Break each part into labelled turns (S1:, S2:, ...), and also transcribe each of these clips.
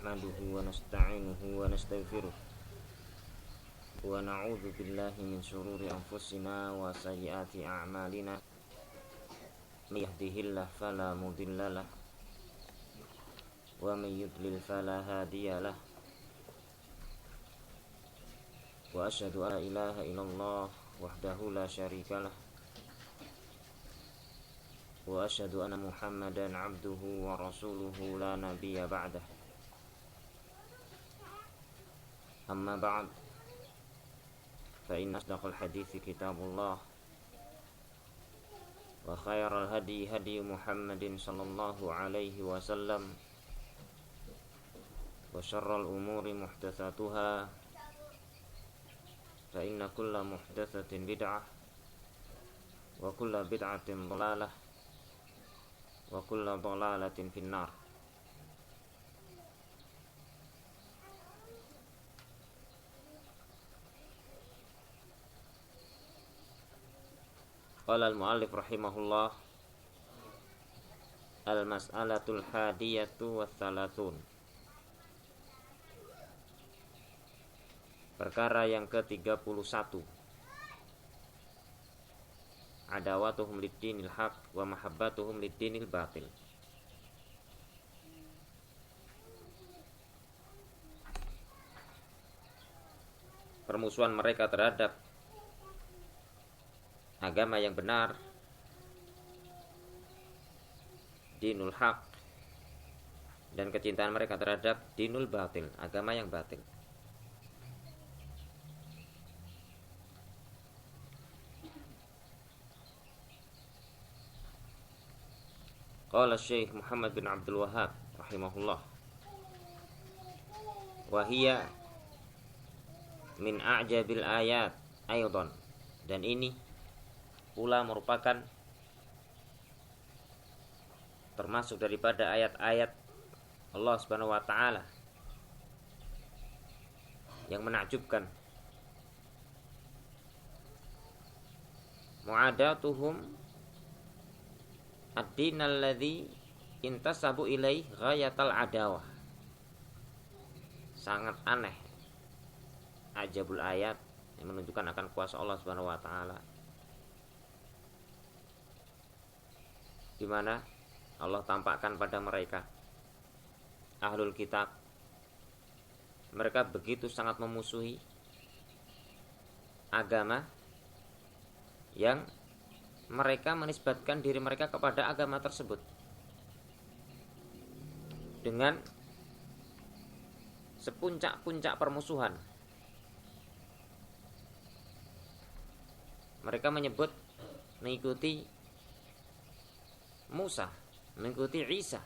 S1: نحمده ونستعينه ونستغفره ونعوذ بالله من شرور أنفسنا وسيئات أعمالنا من يهده الله فلا مضل له ومن يضلل فلا هادي له وأشهد أن لا إله إلا الله وحده لا شريك له وأشهد أن محمدا عبده ورسوله لا نبي بعده أما بعد فإن أصدق الحديث كتاب الله وخير الهدي هدي محمد صلى الله عليه وسلم وشر الأمور محدثاتها فإن كل محدثة بدعة وكل بدعة ضلالة وكل ضلالة في النار. Qala al-muallif rahimahullah al-mas'alatul hadiyatu watsalasun. Perkara yang ke-31, adawatuhum lid-dinil haq wa mahabbatuhum lid-dinil batil. Permusuhan mereka terhadap agama yang benar, dinul haq, dan kecintaan mereka terhadap dinul batil, agama yang batil. Qala Syekh Muhammad bin Abdul Wahhab rahimahullah, wa hiya min a'jabil ayat aidan, dan ini pula merupakan termasuk daripada ayat-ayat Allah Subhanahu wa taala yang menakjubkan. Mu'adatuhum ad-din alladzi intasabu ilaih ghayatal adawah. Sangat aneh, ajabul ayat yang menunjukkan akan kuasa Allah Subhanahu wa taala, di mana Allah tampakkan pada mereka ahlul kitab, mereka begitu sangat memusuhi agama yang mereka menisbatkan diri mereka kepada agama tersebut dengan sepuncak-puncak permusuhan. Mereka menyebut mengikuti Musa, mengikuti Isa,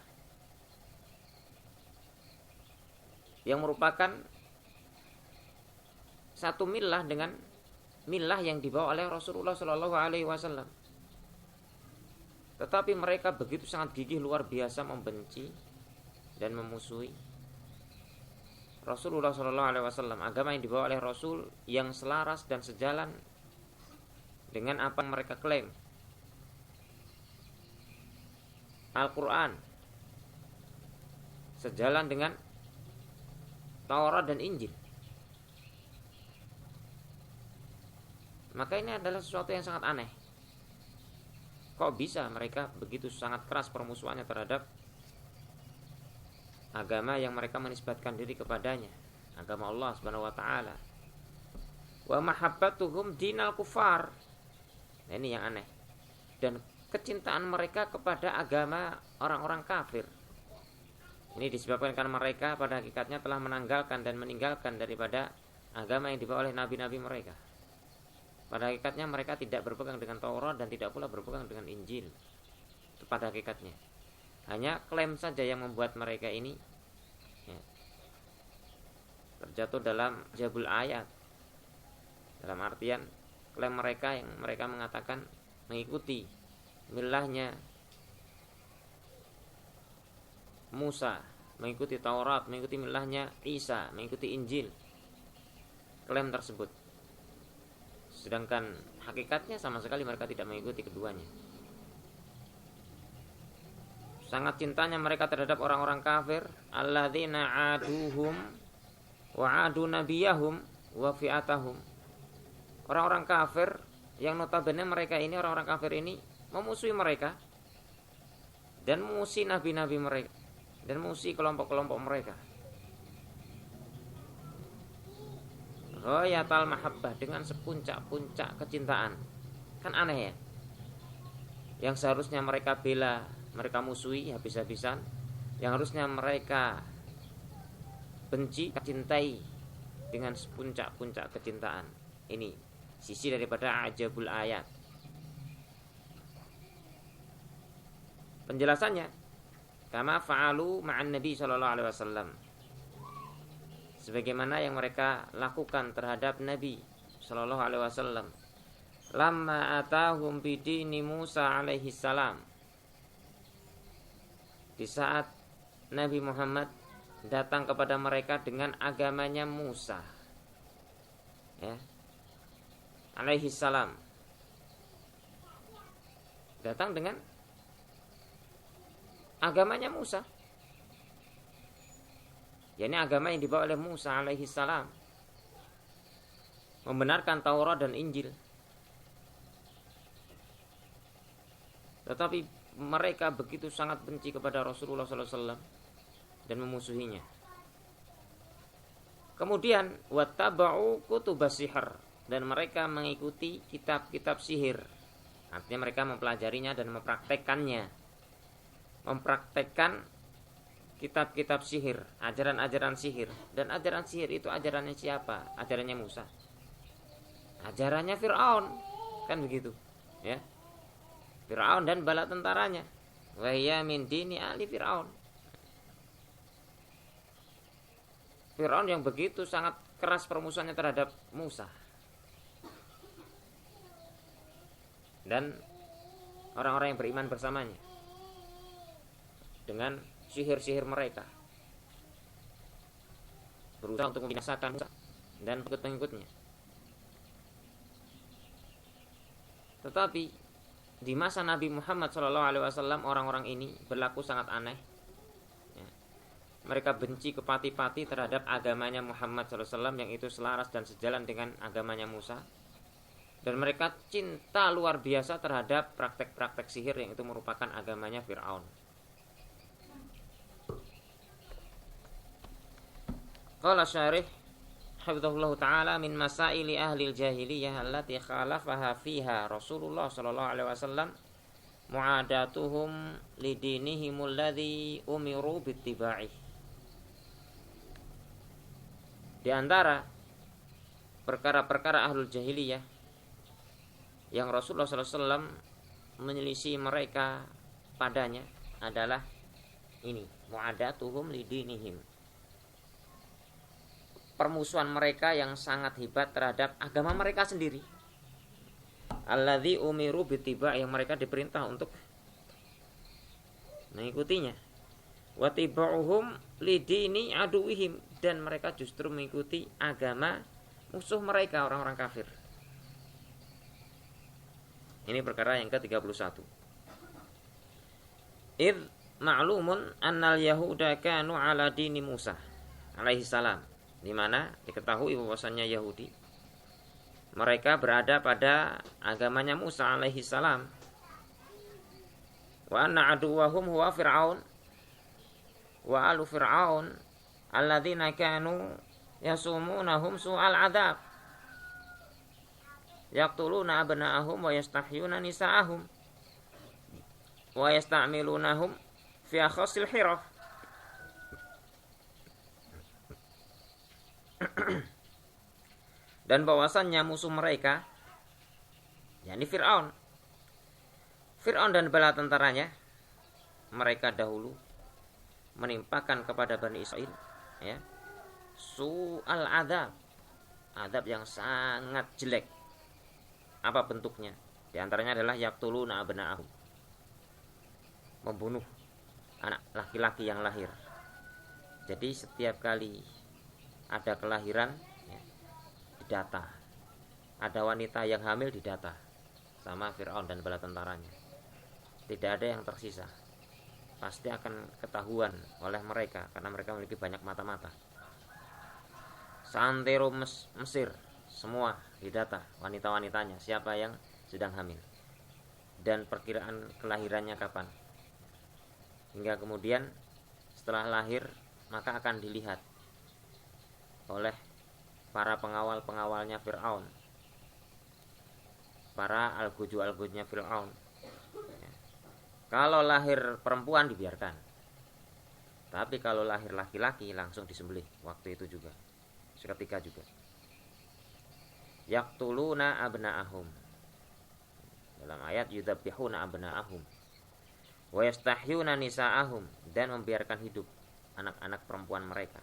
S1: yang merupakan satu milah dengan milah yang dibawa oleh Rasulullah Shallallahu Alaihi Wasallam. Tetapi mereka begitu sangat gigih, luar biasa membenci dan memusuhi Rasulullah Shallallahu Alaihi Wasallam, agama yang dibawa oleh Rasul yang selaras dan sejalan dengan apa yang mereka klaim. Al-Quran sejalan dengan Taurat dan Injil. Maka ini adalah sesuatu yang sangat aneh. Kok bisa mereka begitu sangat keras permusuhannya terhadap agama yang mereka menisbatkan diri kepadanya, agama Allah Subhanahu wa taala. Wa mahabbatuhum dinal kufar. Nah, ini yang aneh. Dan kecintaan mereka kepada agama orang-orang kafir ini disebabkan karena mereka pada hakikatnya telah menanggalkan dan meninggalkan daripada agama yang dibawa oleh nabi-nabi mereka. Pada hakikatnya mereka tidak berpegang dengan Taurat dan tidak pula berpegang dengan Injil. Itu pada hakikatnya hanya klaim saja yang membuat mereka ini terjatuh dalam jabul ayat, dalam artian klaim mereka yang mereka mengatakan mengikuti milahnya Musa, mengikuti Taurat, mengikuti milahnya Isa, mengikuti Injil. Klaim tersebut, sedangkan hakikatnya sama sekali mereka tidak mengikuti keduanya. sangat cintanya mereka terhadap orang-orang kafir, alladzina aduhum wa adu nabiyahum wa fi'atahum. Orang-orang kafir yang notabene mereka ini, orang-orang kafir ini memusuhi mereka dan memusuhi nabi-nabi mereka dan memusuhi kelompok-kelompok mereka. Ghayatal mahabbah, dengan sepuncak-puncak kecintaan. Kan aneh ya? Yang seharusnya mereka bela, mereka musuhi habis-habisan. Yang harusnya mereka benci, cintai dengan sepuncak-puncak kecintaan. Ini sisi daripada ajabul ayat. Penjelasannya, kama fa'alu ma'an Nabi sallallahu alaihi wasallam, sebagaimana yang mereka lakukan terhadap Nabi sallallahu alaihi wasallam. Lamma atahum bidini Musa alaihi salam, di saat Nabi Muhammad datang kepada mereka dengan agamanya Musa, ya, alaihi salam, datang dengan agamanya Musa, yakni agama yang dibawa oleh Musa alaihi salam, membenarkan Taurat dan Injil. Tetapi mereka begitu sangat benci kepada Rasulullah SAW dan memusuhinya. Kemudian wattaba'u kutubas sihr, dan mereka mengikuti kitab-kitab sihir. Artinya mereka mempelajarinya dan mempraktekkannya. Mempraktekkan kitab-kitab sihir, ajaran-ajaran sihir. Dan ajaran sihir itu ajarannya siapa? Ajarannya Musa. Ajarannya Fir'aun. Kan begitu, ya. Fir'aun dan bala tentaranya. Wa hiya min dini ali Fir'aun. Fir'aun yang begitu sangat keras permusuhannya terhadap Musa. Dan orang-orang yang beriman bersamanya. Dengan sihir-sihir mereka. Berusaha untuk membinasakan Musa dan pengikut-pengikutnya. Tetapi di masa Nabi Muhammad SAW, orang-orang ini berlaku sangat aneh, ya. Mereka benci kepati-pati terhadap agamanya Muhammad SAW yang itu selaras dan sejalan dengan agamanya Musa. Dan mereka cinta luar biasa terhadap praktek-praktek sihir yang itu merupakan agamanya Fir'aun. Qala syarih hafizahullah ta'ala, min masaili ahli jahiliyah allati khalafaha fiha Rasulullah sallallahu alaihi wasallam mu'adatuhum lidinihim alladhi umiru bittiba'ih. Di antara perkara-perkara ahlul jahiliyah yang Rasulullah sallallahu alaihi wasallam menyelisih mereka padanya adalah ini, mu'adatuhum lidinihim, permusuhan mereka yang sangat hebat terhadap agama mereka sendiri. Alladzi umiru bittiba, yang mereka diperintah untuk mengikutinya. Wa tibauhum lidini aduwihim, dan mereka justru mengikuti agama musuh mereka, orang-orang kafir. Ini perkara yang ke-31. Id ma'lumun annal yahuda kanu ala dini Musa alaihi salam, di mana diketahui bahwasannya Yahudi mereka berada pada agamanya Musa alaihi salam. Wa anna aduwahum huwa Fir'aun wa alu Fir'aun alladzina kanu yasumunahum su'al adzab yaqtuluna abna'ahum wa yastahyuna nisa'ahum wa yasta'milunahum fi akhasil hiraf. Dan bahwasannya musuh mereka, yakni Fir'aun dan bala tentaranya, mereka dahulu menimpakan kepada Bani Israel, ya, su'al adab yang sangat jelek. Apa bentuknya? Di antaranya adalah yaqtuluna abna'ahum, membunuh anak laki-laki yang lahir. Jadi setiap kali ada kelahiran, ya, didata. Ada wanita yang hamil didata sama Fir'aun dan bala tentaranya. Tidak ada yang tersisa. pasti akan ketahuan oleh mereka karena mereka memiliki banyak mata-mata. Santero Mesir semua didata wanita-wanitanya siapa yang sedang hamil dan perkiraan kelahirannya kapan, hingga kemudian setelah lahir maka akan dilihat oleh para pengawal-pengawalnya Fir'aun, para algojo-algojonya Fir'aun. Kalau lahir perempuan dibiarkan, tapi kalau lahir laki-laki langsung disembelih waktu itu juga, seketika juga. Yaqtuluna abna'ahum, dalam ayat yudzabihuna abna'ahum wa yastahyuna nisa'ahum, dan membiarkan hidup anak-anak perempuan mereka.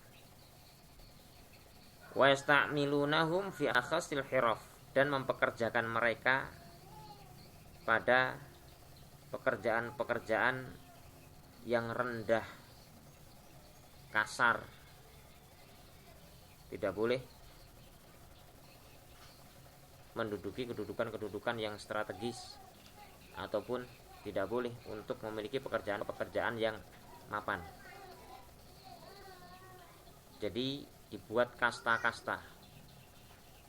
S1: Wa yasta'milunahum fi akhasil hiraf, dan mempekerjakan mereka pada pekerjaan-pekerjaan yang rendah, kasar. Tidak boleh menduduki kedudukan-kedudukan yang strategis, ataupun tidak boleh untuk memiliki pekerjaan-pekerjaan yang mapan. Jadi dibuat kasta-kasta,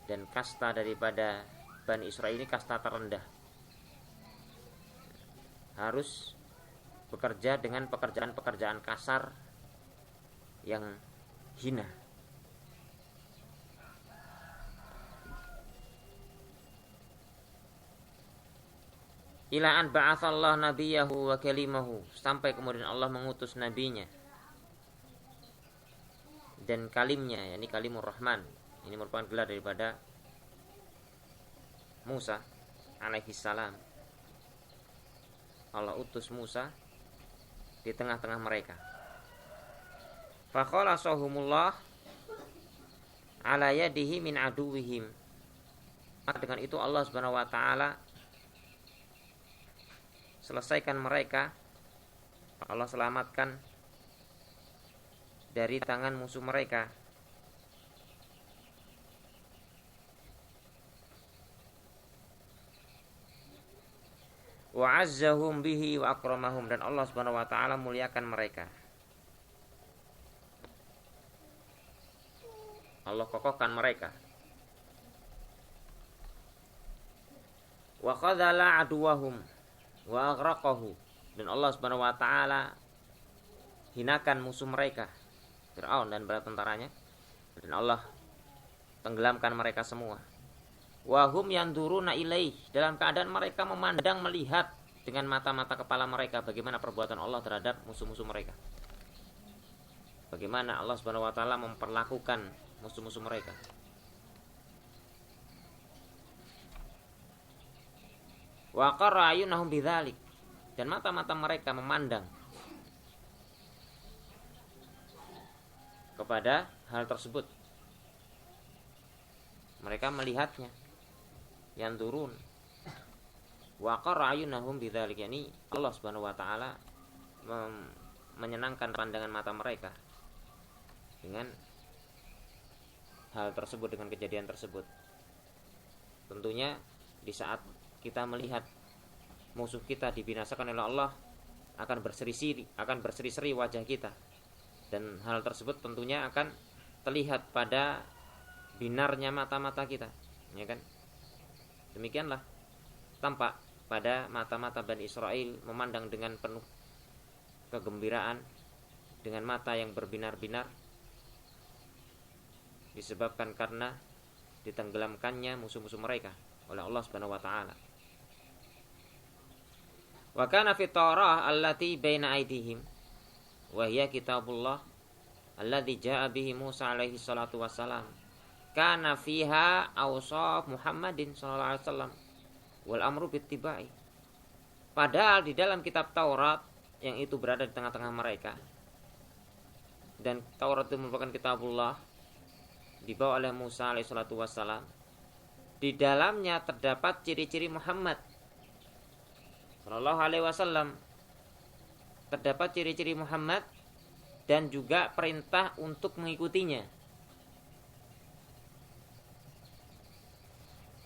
S1: dan kasta daripada Bani Israel ini kasta terendah, harus bekerja dengan pekerjaan-pekerjaan kasar yang hina. Ila an ba'atsallahu nabiyahu wa kalimahu, sampai kemudian Allah mengutus nabinya dan kalimnya, yakni kalimur rahman. Ini merupakan gelar daripada Musa alaihi salam. Allah utus Musa di tengah-tengah mereka. Fa khalasahumullah ala yadihi min aduwihim. Maka dengan itu Allah Subhanahu wa taala selesaikan mereka, Allah selamatkan dari tangan musuh mereka. Wa azzahum bihi wa akramahum, dan Allah Subhanahu wa taala muliakan mereka. Allah kokohkan mereka. Wa khadhala aduwahum wa aghraqahu, dan Allah Subhanahu wa taala hinakan musuh mereka, Fir'aun dan bala tentaranya, dan Allah tenggelamkan mereka semua. Wahum yanduruna ilaih, dalam keadaan mereka memandang, melihat dengan mata-mata kepala mereka bagaimana perbuatan Allah terhadap musuh-musuh mereka, bagaimana Allah Subhanahu wa taala memperlakukan musuh-musuh mereka. Wa qarra ayunahum bidzalik, dan mata-mata mereka memandang kepada hal tersebut, mereka melihatnya. Yang turun wa qarra ayunahum bidzalik, yakni Allah Subhanahu wa taala menyenangkan pandangan mata mereka dengan hal tersebut, dengan kejadian tersebut. Tentunya di saat kita melihat musuh kita dibinasakan oleh Allah, akan berseri-seri wajah kita, dan hal tersebut tentunya akan terlihat pada binarnya mata-mata kita, ya kan? Demikianlah tampak pada mata-mata Bani Israel, memandang dengan penuh kegembiraan, dengan mata yang berbinar-binar, disebabkan karena ditenggelamkannya musuh-musuh mereka oleh Allah Subhanahu wa taala. Wa kana fi Taurah allati baina aydihim wa hiya kitabullah alladzi jaa bihi Musa alaihi salatu wassalam, kana fiha awsaf Muhammadin sallallahu alaihi wasallam wal amru bittibai. Padahal di dalam kitab Taurat yang itu berada di tengah-tengah mereka, dan Taurat itu merupakan kitabullah dibawa oleh Musa alaihi salatu wassalam, di dalamnya terdapat ciri-ciri Muhammad sallallahu alaihi wasallam, terdapat ciri-ciri Muhammad dan juga perintah untuk mengikutinya.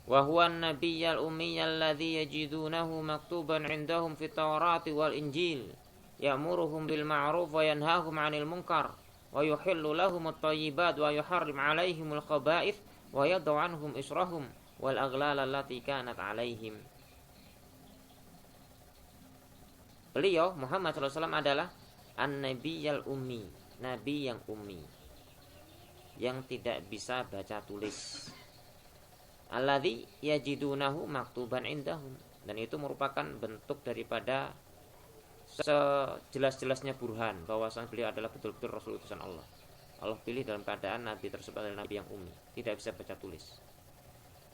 S1: Wa huwa an-nabiyyul ummiyyu alladzi yajidunahu maktuban 'indahum fit Taurati wal Injil, ya'muruhum bil ma'ruf wa yanhahum 'anil munkar wa yuhillu lahumut thayyibat wa yuharrim 'alaihimul khaba'ith wa yad'u 'anhum israhum wal aghlal allati kanat 'alaihim. Beliau Muhammad SAW adalah an-nabiyyal ummi, nabi yang ummi, yang tidak bisa baca tulis. Alladzi yajidunahu maktuban indahum, dan itu merupakan bentuk daripada sejelas-jelasnya burhan bahwasanya beliau adalah betul-betul Rasul utusan Allah. Allah pilih dalam keadaan nabi tersebut adalah nabi yang ummi, tidak bisa baca tulis,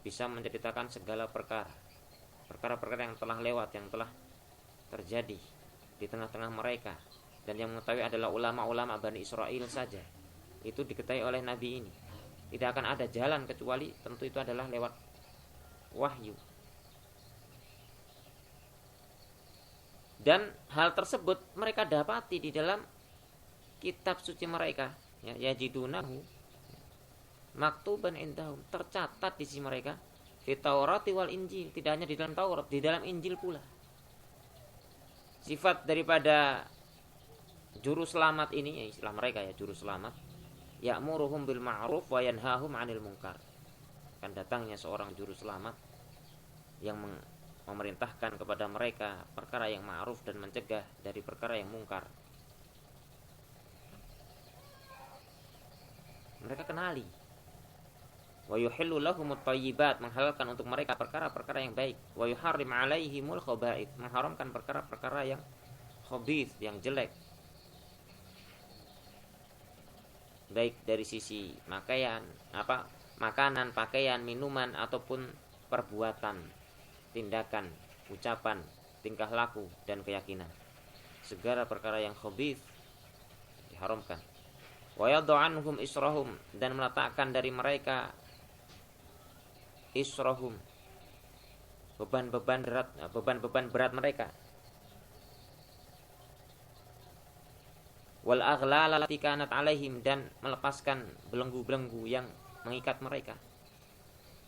S1: bisa menceritakan segala perkara-perkara yang telah lewat, yang telah terjadi di tengah-tengah mereka, dan yang mengetahui adalah ulama-ulama Bani Israel saja. Itu diketahui oleh nabi ini. Tidak akan ada jalan kecuali tentu itu adalah lewat wahyu. Dan hal tersebut mereka dapati di dalam kitab suci mereka, ya, yajidunahu maktuban indahum, tercatat di sisi mereka, di Taurat wal Injil, tidak hanya di dalam Taurat, di dalam Injil pula. Sifat daripada juru selamat ini, ya istilah mereka ya, juru selamat, ya'muruhum bil ma'ruf wa yanhahum 'anil munkar. Akan datangnya seorang juru selamat yang memerintahkan kepada mereka perkara yang ma'ruf dan mencegah dari perkara yang mungkar. Mereka kenali. Wa yuhillu lahumut thayyibat, menghalalkan untuk mereka perkara-perkara yang baik. Wa yuharrim 'alaihimul khaba'ith, mengharamkan perkara-perkara yang khabith, yang jelek. Baik dari sisi makanan, pakaian, minuman, ataupun perbuatan, tindakan, ucapan, tingkah laku, dan keyakinan. Segala perkara yang khabith diharamkan. Wa yad'u anhum israhum, dan meletakkan dari mereka israhum, beban-beban berat mereka. Wal aghlal allati kanat 'alaihim, dan melepaskan belenggu-belenggu yang mengikat mereka.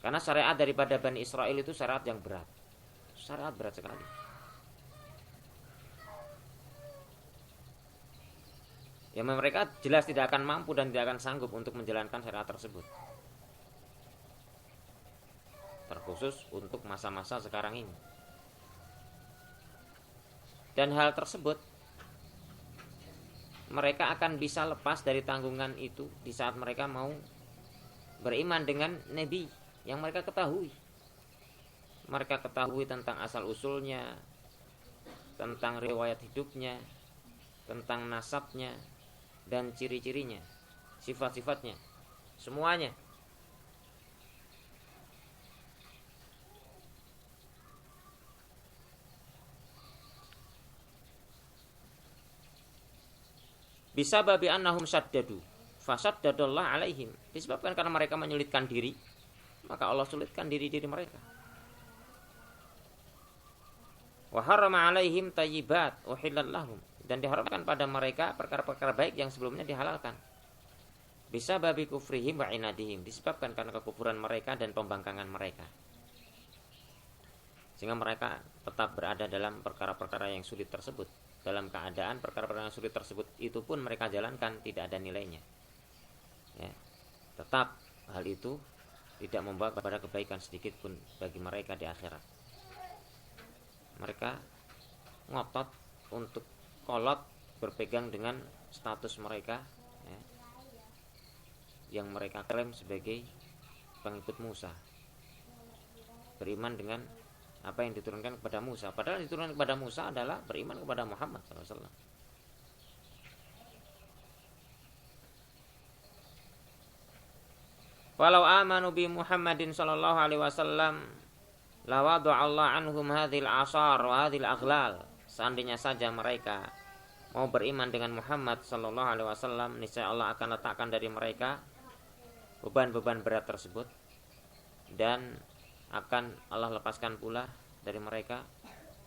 S1: Karena syariat daripada Bani Israel itu syariat yang berat. Syariat berat sekali. Ya, mereka jelas tidak akan mampu dan tidak akan sanggup untuk menjalankan syariat tersebut. Terkhusus untuk masa-masa sekarang ini. Dan hal tersebut mereka akan bisa lepas dari tanggungan itu di saat mereka mau beriman dengan Nabi yang mereka ketahui. Mereka ketahui tentang asal-usulnya, tentang riwayat hidupnya, tentang nasabnya, dan ciri-cirinya, sifat-sifatnya, semuanya. Bisa babi annahum saddadu fasaddadallah alaihim, disebabkan karena mereka menyulitkan diri, maka Allah sulitkan diri-diri mereka. Wa harrama alaihim thayyibat uhillat lahum, dan diharamkan pada mereka perkara-perkara baik yang sebelumnya dihalalkan. Bisa babi kufrihim wa inadihim, disebabkan karena kekufuran mereka dan pembangkangan mereka, sehingga mereka tetap berada dalam perkara-perkara yang sulit tersebut. Dalam keadaan perkara-perkara yang sulit tersebut itu pun mereka jalankan, tidak ada nilainya, ya. Tetap hal itu tidak membawa kepada kebaikan sedikit pun bagi mereka di akhirat. Mereka ngotot untuk kolot berpegang dengan status mereka, ya, yang mereka klaim sebagai pengikut Musa, beriman dengan apa yang diturunkan kepada Musa. Padahal yang diturunkan kepada Musa adalah beriman kepada Muhammad SAW. Walau amanu bi Muhammadin sallallahu alaihi wasallam la wada'allahu anhum hadhil asar wa hadhil aghlal. Seandainya saja mereka mau beriman dengan Muhammad sallallahu alaihi wasallam, niscaya Allah akan letakkan dari mereka beban-beban berat tersebut, dan akan Allah lepaskan pula dari mereka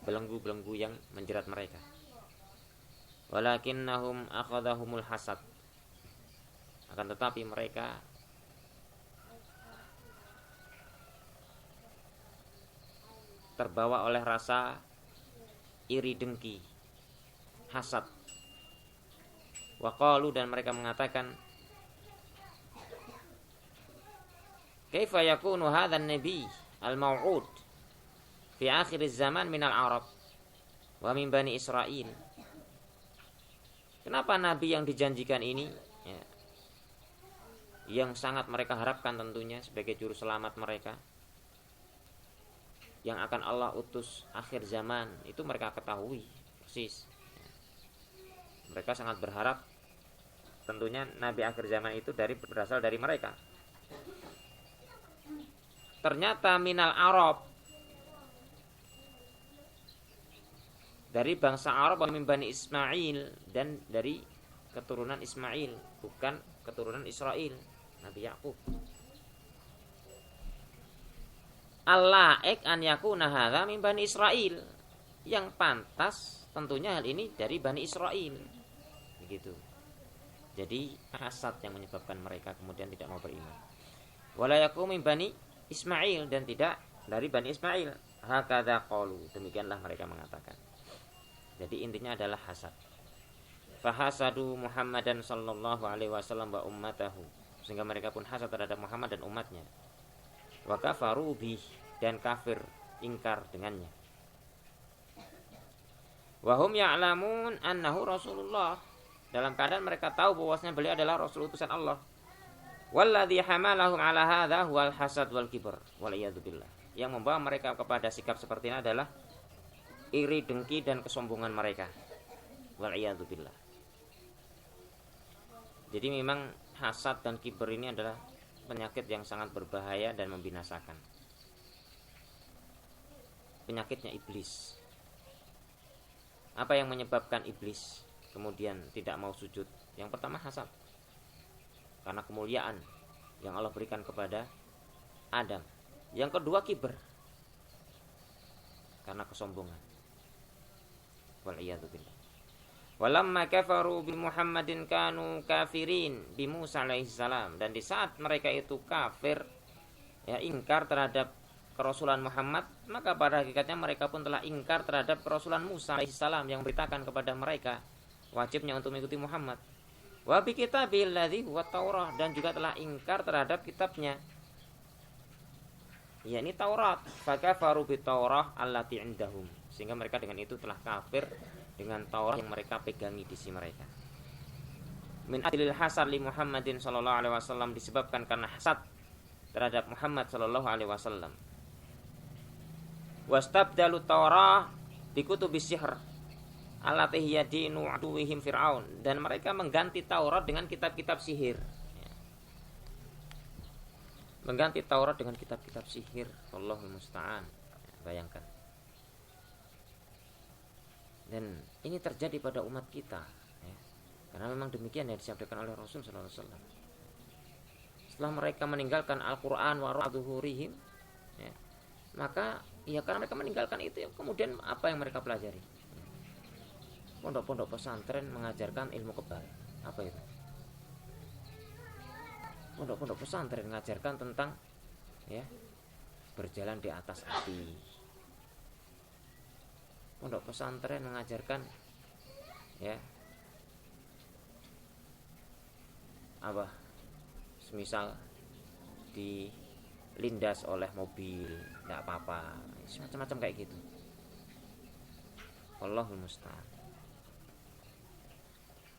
S1: belenggu-belenggu yang menjerat mereka. Walakinnahum akhadhahumul hasad, akan tetapi mereka terbawa oleh rasa iri dengki, hasad. Wa qalu, dan mereka mengatakan, kaifa yakunu hadzal nabi al-mau'ud fi akhir zaman min al-arab wa min bani Israil. Kenapa nabi yang dijanjikan ini, ya, yang sangat mereka harapkan tentunya sebagai juru selamat mereka, yang akan Allah utus akhir zaman, itu mereka ketahui persis. Mereka sangat berharap tentunya nabi akhir zaman itu berasal dari mereka. Ternyata minal Arab, dari bangsa Arab, min bani Ismail, dan dari keturunan Ismail, bukan keturunan Israel, Nabi Yakub. Al-la'ik an yakuna hadza min bani Israil, yang pantas tentunya hal ini dari bani Israel. Begitu. Jadi hasad yang menyebabkan mereka kemudian tidak mau beriman. Wala yakum min bani Ismail, dan tidak dari bani Ismail. Hakadza qalu, demikianlah mereka mengatakan. Jadi intinya adalah hasad. Fahasadu Muhammadan sallallahu alaihi wasallam wa ummatahu, sehingga mereka pun hasad terhadap Muhammad dan umatnya. Wa kafaru bih, dan kafir, ingkar dengannya. Wa hum ya'lamun annahu Rasulullah, dalam keadaan mereka tahu bahwasanya beliau adalah Rasul utusan Allah. Walladzi hamalahum ala hadza huwal hasad wal kibr wal iyadu billah. Yang membawa mereka kepada sikap seperti ini adalah iri, dengki, dan kesombongan mereka. Wal iyadu billah. Jadi memang hasad dan kibr ini adalah penyakit yang sangat berbahaya dan membinasakan. Penyakitnya iblis. Apa yang menyebabkan iblis kemudian tidak mau sujud? Yang pertama hasad, karena kemuliaan yang Allah berikan kepada Adam. Yang kedua kibr, karena kesombongan. Wal'iyadu billah. Walamma kafaru bi Muhammadin kanu kafirin bi Musa alaihissalam. Dan di saat mereka itu kafir, ya, ingkar terhadap kerasulan Muhammad, maka pada hakikatnya mereka pun telah ingkar terhadap kerasulan Musa alaihissalam yang beritakan kepada mereka wajibnya untuk mengikuti Muhammad. Wa bi kitabil ladzi huwa Taurah, dan juga telah ingkar terhadap kitabnya, yakni Taurat. Fakafaru bi Taurah allati indahum, sehingga mereka dengan itu telah kafir dengan Taurat yang mereka pegangi di sisi mereka. Min adlil hasad li Muhammadin sallallahu alaihi wasallam, disebabkan karena hasad terhadap Muhammad sallallahu alaihi wasallam. Wastabdalu Taurah bi kutubis sihr allati hiya dinu aduwihim Fir'aun, dan mereka mengganti Taurat dengan kitab-kitab sihir. Mengganti Taurat dengan kitab-kitab sihir. Allahul musta'an. Bayangkan. Dan ini terjadi pada umat kita, ya. Karena memang demikian yang disampaikan oleh Rasul sallallahu alaihi wasallam. Setelah mereka meninggalkan Al-Qur'an wa ra'duhurihim, ya, maka ya karena mereka meninggalkan itu, ya, kemudian apa yang mereka pelajari? Pondok-pondok pesantren mengajarkan ilmu kebal. Apa itu? Pondok-pondok pesantren mengajarkan tentang, ya, berjalan di atas api. Pondok pesantren mengajarkan, ya, apa? Semisal dilindas oleh mobil, tidak apa-apa, semacam-macam kayak gitu. Allahul musta'an.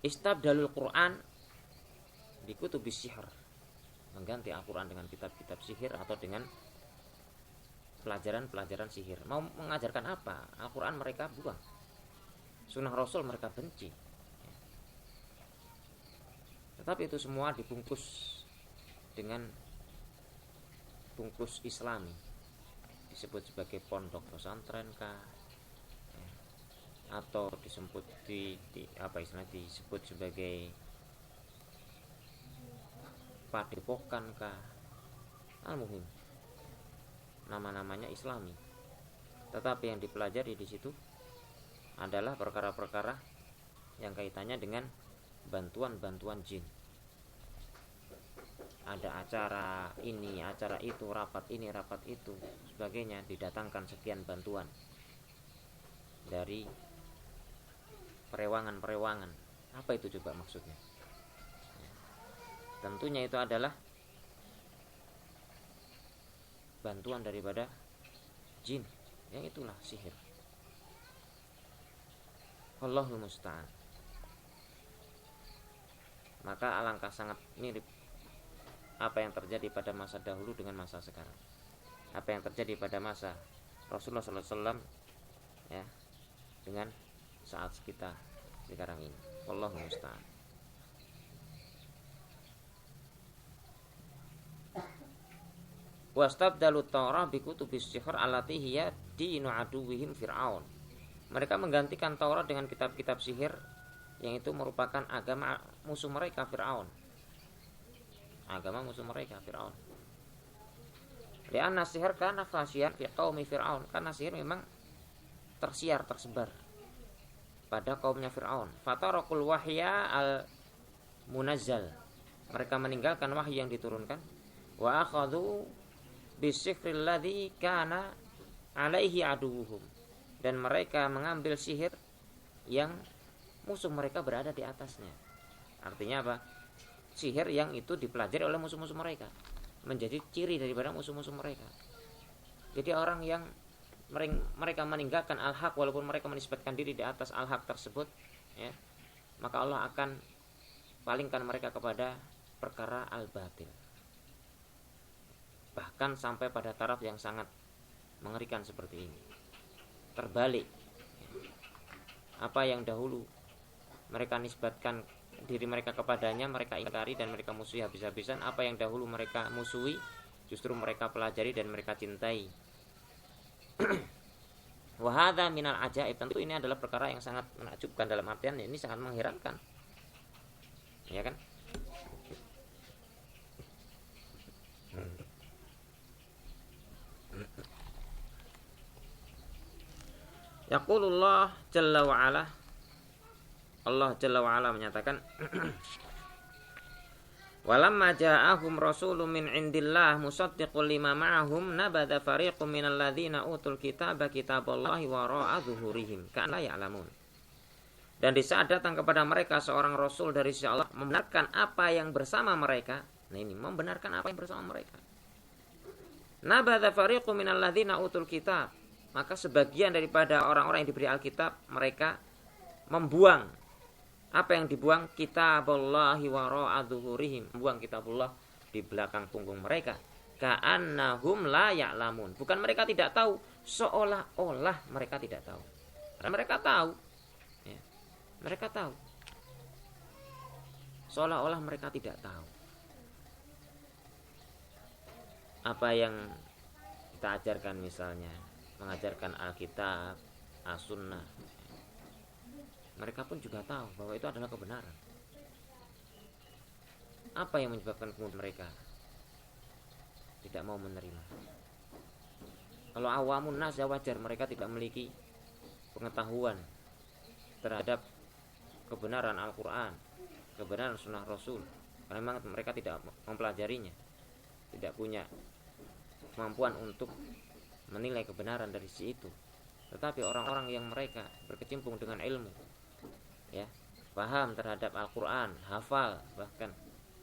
S1: Istabdalul Quran bi kutubis sihr, mengganti Al-Quran dengan kitab-kitab sihir atau dengan pelajaran-pelajaran sihir. Mau mengajarkan apa? Al-Quran mereka buang, Sunnah Rasul mereka benci. Tetapi itu semua dibungkus dengan bungkus Islami, disebut sebagai pondok pesantren kah, atau disebut disebut sebagai padepokan kah, al-muhim nama-namanya Islami. Tetapi yang dipelajari di situ adalah perkara-perkara yang kaitannya dengan bantuan-bantuan jin. Ada acara ini, acara itu, rapat ini, rapat itu, sebagainya, didatangkan sekian bantuan dari perewangan. Apa itu coba maksudnya? Tentunya itu adalah bantuan daripada jin. Yang itulah sihir. Wallahul musta'an. Maka alangkah sangat mirip apa yang terjadi pada masa dahulu dengan masa sekarang. Apa yang terjadi pada masa Rasulullah SAW ya, dengan saat kita sekarang ini. Wallahul musta'an. Wastabdalu Taurah bi kutubis sihr allati hiya dinu aduwwihim Fir'aun. Mereka menggantikan Taurat dengan kitab-kitab sihir yang itu merupakan agama musuh mereka Fir'aun. Agama musuh mereka Fir'aun. Lianna sihir kana fasyan fi qaumi Fir'aun. Karena sihir memang tersiar, tersebar pada kaumnya Fir'aun. Fatarakul wahya al munazzal. Mereka meninggalkan wahyu yang diturunkan. Wa akhadhu bisihril ladzi kana alaihi aduwwuhum. Dan mereka mengambil sihir yang musuh mereka berada di atasnya. Artinya apa? Sihir yang itu dipelajari oleh musuh-musuh mereka, menjadi ciri daripada musuh-musuh mereka. Jadi orang yang mereka meninggalkan al-haq walaupun mereka menisbatkan diri di atas al-haq tersebut, ya, maka Allah akan palingkan mereka kepada perkara al-batil. Bahkan sampai pada taraf yang sangat mengerikan seperti ini. Terbalik. Apa yang dahulu mereka nisbatkan diri mereka kepadanya, mereka ingkari dan mereka musuhi habis-habisan. Apa yang dahulu mereka musuhi, justru mereka pelajari dan mereka cintai. Wahada minal ajaib. Tentu ini adalah perkara yang sangat menakjubkan, dalam artian ini sangat mengherankan, ya kan? Yaqulullah Jalla wa'ala, Allah Jalla wa'ala menyatakan walamma ja'ahum rasulun min indillah musaddiqul lima ma'ahum nabadha fariqum minal ladzina utul kitaba kitaballahi wara'a zuhurihim ka'an la ya'lamun. Dan di saat datang kepada mereka seorang rasul dari sisi Allah membenarkan apa yang bersama mereka. Nah ini membenarkan apa yang bersama mereka. Nabadha fariqum minal ladzina utul kitab. Maka sebagian daripada orang-orang yang diberi Alkitab, mereka membuang. Apa yang dibuang? Kitaballahi wara'a zuhurihim. Membuang kitabullah di belakang punggung mereka. Ka'annahum la ya'lamun. Bukan mereka tidak tahu, seolah-olah mereka tidak tahu. Karena mereka tahu. Ya, mereka tahu. Seolah-olah mereka tidak tahu. Apa yang kita ajarkan misalnya, mengajarkan Alkitab, As-Sunnah, mereka pun juga tahu bahwa itu adalah kebenaran. Apa yang menyebabkan kemudian mereka tidak mau menerima? Kalau awamun nas ya wajar mereka tidak memiliki pengetahuan terhadap kebenaran Al-Quran, kebenaran Sunnah Rasul. Karena memang mereka tidak mempelajarinya, tidak punya kemampuan untuk menilai kebenaran dari si itu. Tetapi orang-orang yang mereka berkecimpung dengan ilmu, ya, paham terhadap Al-Quran, hafal, bahkan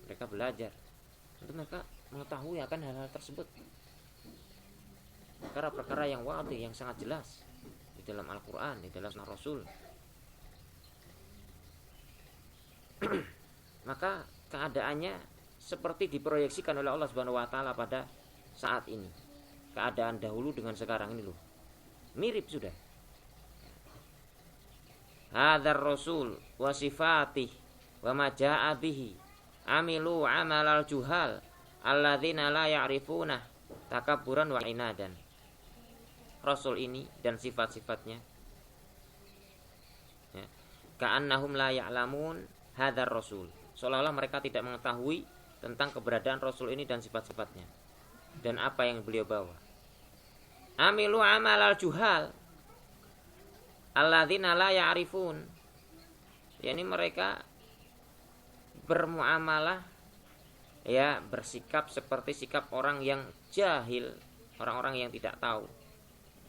S1: mereka belajar, itu mereka mengetahui akan hal-hal tersebut. Perkara-perkara yang wadih, yang sangat jelas di dalam Al-Quran, di dalam Sunnah Rasul. Maka keadaannya seperti diproyeksikan oleh Allah Subhanahu wa taala pada saat ini. Keadaan dahulu dengan sekarang ini loh, mirip sudah. Hadzal rasul wa sifatih wa ma jaa bihi amilu amalal juhal alladzina la ya'rifuna takabburan wa inadan. Rasul ini dan sifat-sifatnya, ya, ka'annahum la ya'lamun hadzal rasul. Seolah-olah mereka tidak mengetahui tentang keberadaan Rasul ini dan sifat-sifatnya dan apa yang beliau bawa. Amilu amalal juhal alladzina la ya'rifun. Yani mereka bermuamalah, ya, bersikap seperti sikap orang yang jahil, orang-orang yang tidak tahu,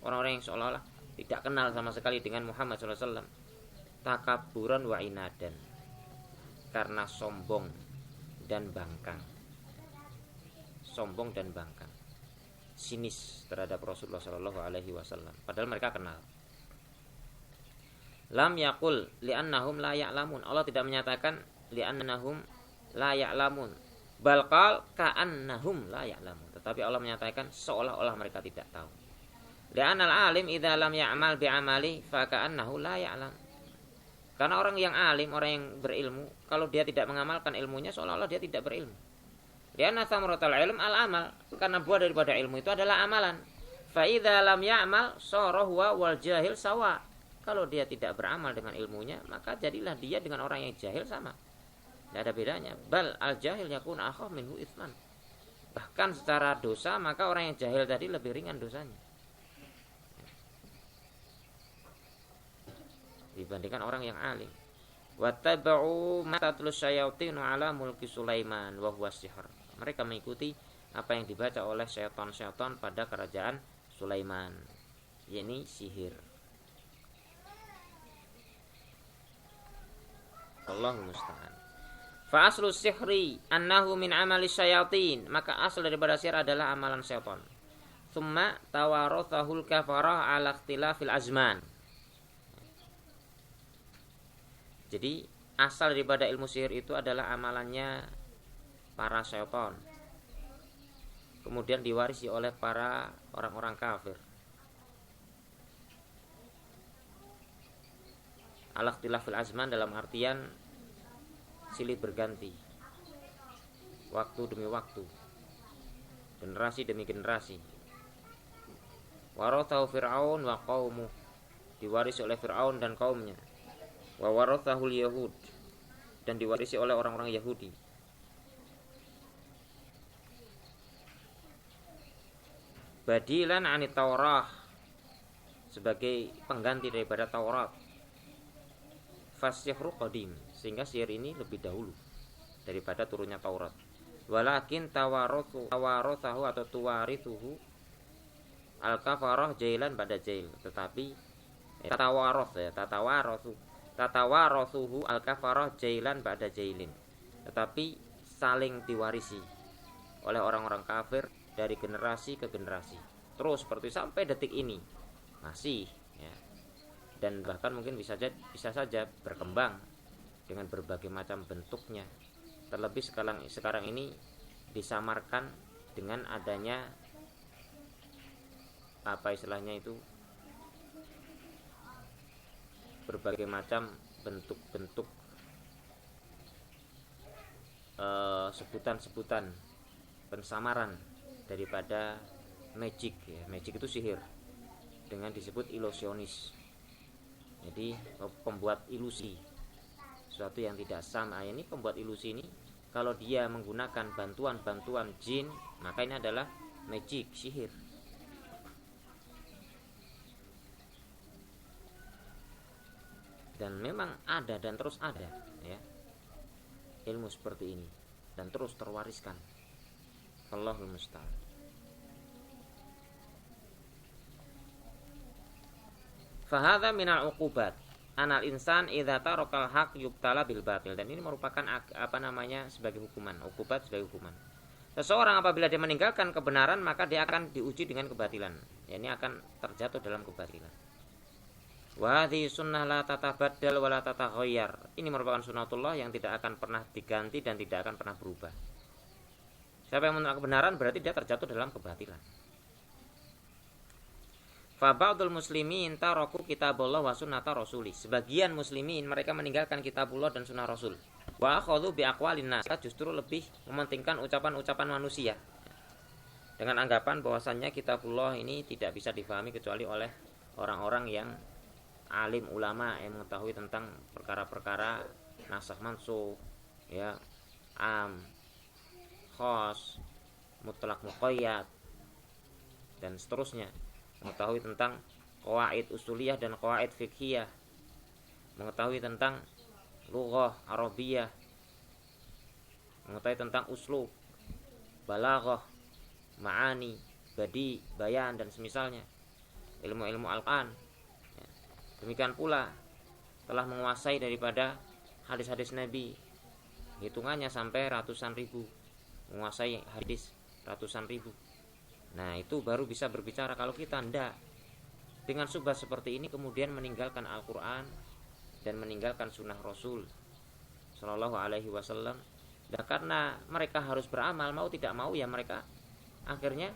S1: orang-orang yang seolah-olah tidak kenal sama sekali dengan Muhammad SAW. takaburan wa inadan, karena sombong dan bangkang. Sombong dan bangkang, sinis terhadap Rasulullah Shallallahu Alaihi Wasallam. Padahal mereka kenal. Lam yakul li'annahum la ya'lamun. Allah tidak menyatakan li'annahum la ya'lamun. Bal qal ka'annahum la ya'lamun. Tetapi Allah menyatakan seolah-olah mereka tidak tahu. Li'annal alim idza lam ya'mal bi'amali fa ka'annahu la ya'lam. Karena orang yang alim, orang yang berilmu, kalau dia tidak mengamalkan ilmunya seolah-olah dia tidak berilmu. Li'anna thamratul ilm al-amal. Karena buah daripada ilmu itu adalah amalan. Fa idza lam ya'mal sara huwa wal jahil sawa. Kalau dia tidak beramal dengan ilmunya, maka jadilah dia dengan orang yang jahil sama. Tidak ada bedanya. Bal al jahil yakun akhaf minhu itsman. Bahkan secara dosa, maka orang yang jahil tadi lebih ringan dosanya dibandingkan orang yang alim. Wattaba'u ma tatlu syayatinu ala mulki Sulaiman wa huwa sihr. Mereka mengikuti apa yang dibaca oleh syaitan-syaitan pada kerajaan Sulaiman, yakni sihir. Allahul musta'an. Fa aslu sihri annahu min amali syayatin. Maka asal daripada sihir adalah amalan syaitan. Tsumma tawarathahul kafarah ala ikhtilafil azman. Jadi asal daripada ilmu sihir itu adalah amalannya para syaitan. Kemudian diwarisi oleh para orang-orang kafir. Al-ikhtilafil azman dalam artian silih berganti, waktu demi waktu, generasi demi generasi. Warathahu Fir'aun wa qaumuh, diwarisi oleh Fir'aun dan kaumnya. Wa warathahul Yahud, dan diwarisi oleh orang-orang Yahudi. Badilan anit Taurah, sebagai pengganti daripada Taurat. Fasyihru qadim, sehingga sihir ini lebih dahulu daripada turunnya Taurat. Walakin tawarathahu atau tuwarithuhu al-kafarah jailan pada jail. Tetapi tatawarathuhu al-kafarah jailan pada jailin. Tetapi saling diwarisi oleh orang-orang kafir dari generasi ke generasi. Terus seperti sampai detik ini masih, ya. Dan bahkan mungkin bisa saja berkembang dengan berbagai macam bentuknya. Terlebih sekarang ini disamarkan dengan adanya apa istilahnya itu, berbagai macam bentuk-bentuk sebutan-sebutan pensamaran daripada magic, ya. Magic itu sihir, dengan disebut ilusionis. Jadi pembuat ilusi, sesuatu yang tidak sama. Ini pembuat ilusi ini, kalau dia menggunakan bantuan jin, maka ini adalah magic, sihir. Dan memang ada dan terus ada, ya, ilmu seperti ini, dan terus terwariskan. Allahul musta'an. Fahadha minal uqubat anal insan idza tarakal haq yubtala bil batil. Dan ini merupakan sebagai hukuman, uqubat sebagai hukuman. Seseorang apabila dia meninggalkan kebenaran, maka dia akan diuji dengan kebatilan. Ya, ini akan terjatuh dalam kebatilan. Wa hadhihi sunnah la tatabaddal wa la tataghayyar. Ini merupakan sunnatullah yang tidak akan pernah diganti dan tidak akan pernah berubah. Siapa yang menolak kebenaran berarti dia terjatuh dalam kebatilan. Fa ba'dul muslimin taraku kitabullah wa sunnata rasuli. Sebagian muslimin mereka meninggalkan kitabullah dan sunnah Rasul. Wa akhadhu bi aqwalin nas, justru lebih mementingkan ucapan-ucapan manusia. Dengan anggapan bahwasannya kitabullah ini tidak bisa difahami kecuali oleh orang-orang yang alim, ulama yang mengetahui tentang perkara-perkara nasakh mansukh, ya, am, khas, mutlak muqayyad, dan seterusnya. Mengetahui tentang qawaid usuliyah dan qawaid fiqhiyah, mengetahui tentang lughah arabiyah, mengetahui tentang uslub, balaghah, ma'ani, badi, bayan, dan semisalnya, ilmu-ilmu Al-Qur'an. Demikian pula telah menguasai daripada hadis-hadis Nabi, hitungannya sampai ratusan ribu, menguasai hadis ratusan ribu. Nah itu baru bisa berbicara. Kalau kita ndak, dengan subhat seperti ini kemudian meninggalkan Al-Quran dan meninggalkan sunnah Rasul Sallallahu Alaihi Wasallam. Dan karena mereka harus beramal, mau tidak mau ya mereka akhirnya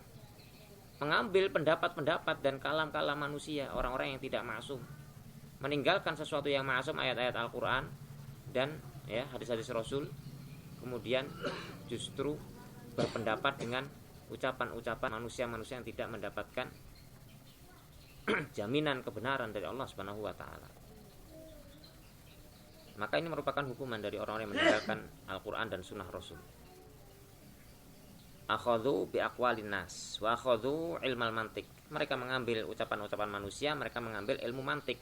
S1: mengambil pendapat-pendapat dan kalam-kalam manusia, orang-orang yang tidak maksum, meninggalkan sesuatu yang maksum, ayat-ayat Al-Quran dan ya hadis-hadis Rasul, kemudian justru berpendapat dengan ucapan-ucapan manusia-manusia yang tidak mendapatkan jaminan kebenaran dari Allah Subhanahu wa taala. Maka ini merupakan hukuman dari orang-orang yang meninggalkan Al-Quran dan sunnah Rasul. Akhadhu bi aqwalin nas wa akhadhu ilmal mantik. Mereka mengambil ucapan-ucapan manusia, mereka mengambil ilmu mantik.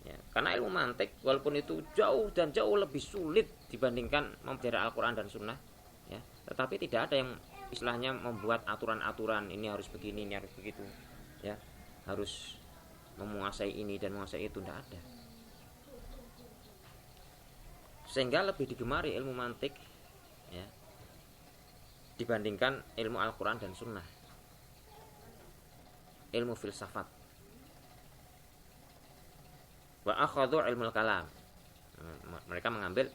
S1: Ya, karena ilmu mantik walaupun itu jauh dan jauh lebih sulit dibandingkan mempelajari Al-Quran dan sunnah, ya, tetapi tidak ada yang istilahnya membuat aturan-aturan ini harus begini, ini harus begitu, ya, harus menguasai ini dan menguasai itu, tidak ada. Sehingga lebih digemari ilmu mantik, ya, dibandingkan ilmu Al-Quran dan sunnah, ilmu filsafat. Wa akhadhu ilmu kalam, mereka mengambil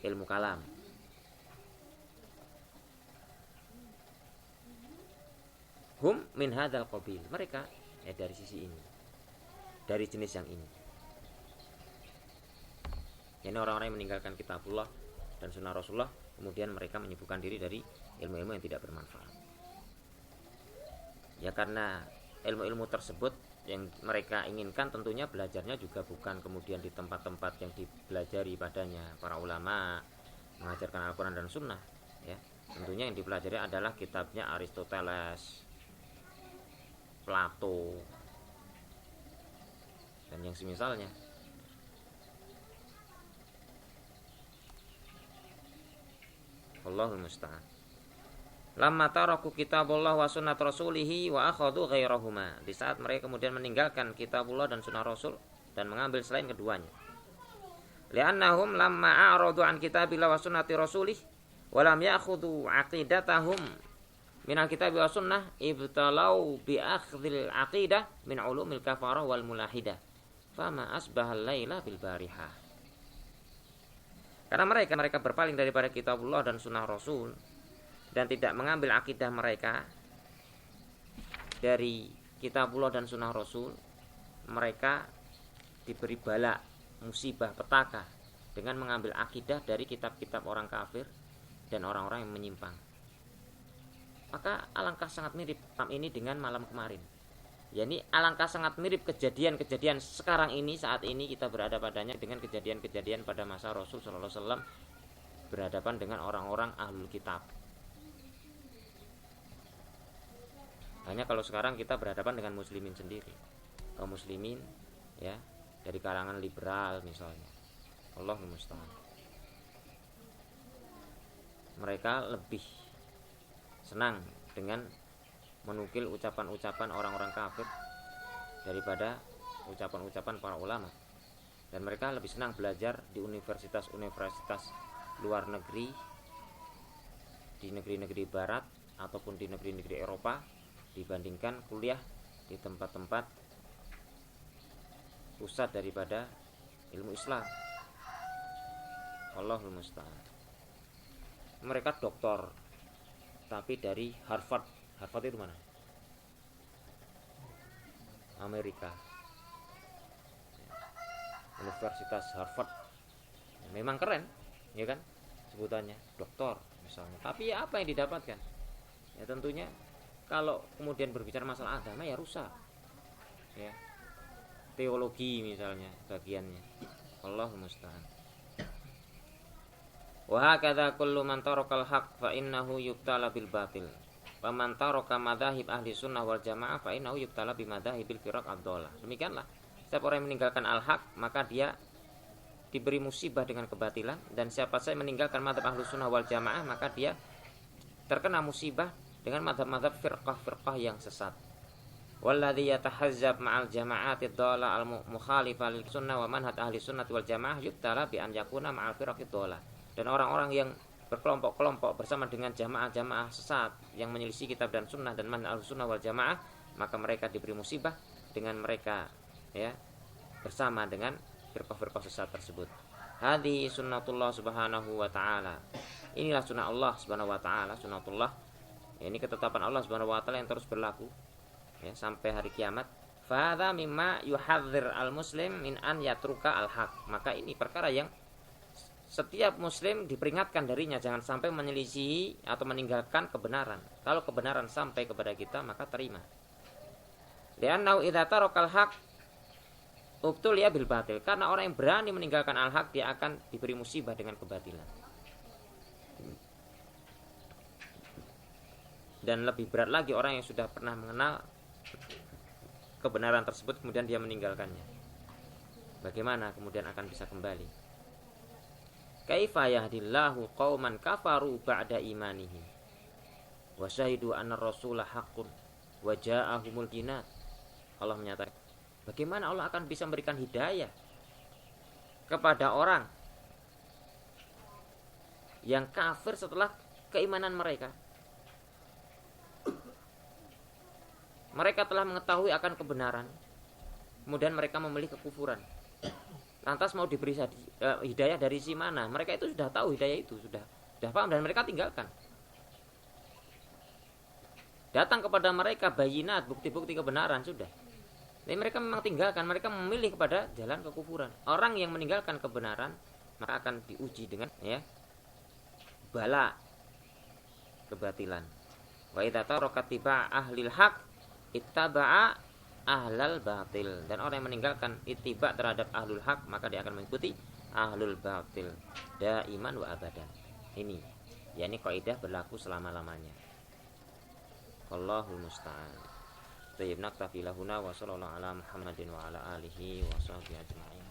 S1: ilmu kalam. Hum min hadzal qabil, mereka ya dari sisi ini, dari jenis yang ini. Ini orang-orang yang meninggalkan kitabullah dan sunnah Rasulullah, kemudian mereka menyibukkan diri dari ilmu-ilmu yang tidak bermanfaat. Ya karena ilmu-ilmu tersebut yang mereka inginkan tentunya belajarnya juga bukan kemudian di tempat-tempat yang dipelajari padanya para ulama mengajarkan Al-Quran dan sunnah, ya. Tentunya yang dipelajari adalah kitabnya Aristoteles, Plato, dan yang semisalnya. Allahul musta'an. Lamma taraku kitabullah wa sunnat rasulihi wa akhadhu ghairahuma. Di saat mereka kemudian meninggalkan kitabullah dan sunnah Rasul dan mengambil selain keduanya. Li'annahum lamma a'radu an kitabillah wa sunnati rasulih wa lam ya'khudhu aqidatahum min al-kitabi wa sunnah ibtalau bi akhdhil aqidah min ulumil kafarah wal mulahidah. Fama asbahal laila bil barihah. Karena mereka berpaling daripada kitabullah dan sunnah Rasul dan tidak mengambil akidah mereka dari kitabullah dan sunnah Rasul, mereka diberi bala, musibah, petaka dengan mengambil akidah dari kitab-kitab orang kafir dan orang-orang yang menyimpang. Maka alangkah sangat mirip malam ini dengan malam kemarin. Yani alangkah sangat mirip kejadian-kejadian sekarang ini, saat ini kita berada padanya dengan kejadian-kejadian pada masa Rasul Sallallahu Alaihi Wasallam berhadapan dengan orang-orang ahlul kitab. Hanya kalau sekarang kita berhadapan dengan muslimin sendiri, kaum muslimin, ya, dari kalangan liberal misalnya. Allahul musta'an. Mereka lebih senang dengan menukil ucapan-ucapan orang-orang kafir daripada ucapan-ucapan para ulama. Dan mereka lebih senang belajar di universitas-universitas luar negeri, di negeri-negeri barat ataupun di negeri-negeri Eropa, dibandingkan kuliah di tempat-tempat pusat daripada ilmu Islam. Allahul musta'an. Mereka doktor tapi dari Harvard. Harvard itu mana? Amerika. Universitas Harvard. Memang keren, ya kan? Sebutannya doktor misalnya. Tapi ya apa yang didapatkan? Ya tentunya kalau kemudian berbicara masalah agama ya rusak. Ya. Teologi misalnya bagiannya. Allahul musta'an. Wa hakadha kullu man tarakal haqq fa innahu yubtala bil batil. Wa man taraka madzahib ahli sunnah wal jamaah fa innahu yubtala bi madzahibil firaq ad-dhalah. Demikianlah, setiap orang yang meninggalkan al-haq maka dia diberi musibah dengan kebatilan, dan siapa saja meninggalkan madzhab ahli sunnah wal jamaah maka dia terkena musibah dengan madzhab-madzhab firqah-firqah yang sesat. Walladzi yatahazzab ma'al jama'ati dhalah al-mukhalifah lil sunnah wa manhaj ahli sunnah wal jamaah yubtala bi an yakuna ma'al firaqid dhalah. Dan orang-orang yang berkelompok-kelompok bersama dengan jamaah-jamaah sesat yang menyelisih kitab dan sunnah dan manhaj ahli sunnah wal jamaah, maka mereka diberi musibah dengan mereka ya bersama dengan firqah-firqah sesat tersebut. Hadi sunnatullah subhanahu wa ta'ala. Inilah sunnah Allah subhanahu wa ta'ala, sunnatullah. Ini ketetapan Allah subhanahu wa ta'ala yang terus berlaku ya, sampai hari kiamat. Fahadha mimma yuhadzir al-muslim min an yatruka al-haq. Maka ini perkara yang setiap muslim diperingatkan darinya, jangan sampai menyelisihi atau meninggalkan kebenaran. Kalau kebenaran sampai kepada kita, maka terima. Li'annahu idza tarakal haq ubtuliya bil batil. Karena orang yang berani meninggalkan al-haq, dia akan diberi musibah dengan kebatilan. Dan lebih berat lagi orang yang sudah pernah mengenal kebenaran tersebut kemudian dia meninggalkannya. Bagaimana kemudian akan bisa kembali? Kaifa yahdillahu qauman kafaru ba'da imanihim wa syahidu anna rasulah haqqun wa ja'ahumul jinat. Allah menyatakan, bagaimana Allah akan bisa memberikan hidayah kepada orang yang kafir setelah keimanan mereka? Mereka telah mengetahui akan kebenaran, kemudian mereka memilih kekufuran. Lantas mau diberi hidayah dari si mana? Mereka itu sudah tahu hidayah itu, sudah paham dan mereka tinggalkan. Datang kepada mereka bayinat, bukti-bukti kebenaran sudah. Tapi mereka memang tinggalkan, mereka memilih kepada jalan kekufuran. Orang yang meninggalkan kebenaran maka akan diuji dengan ya bala kebatilan. Wa idza taraka tiba ahlil haq ittaba'a ahlal batil. Dan orang yang meninggalkan ittiba terhadap ahlul haq, maka dia akan mengikuti ahlul batil daiman wa abadan. Ini yakni kaidah berlaku selama-lamanya. Wallahul musta'an. Tayyib naktafi lahuna wa sallallahu ala Muhammadin wa ala alihi wa sahbihi ajma'in.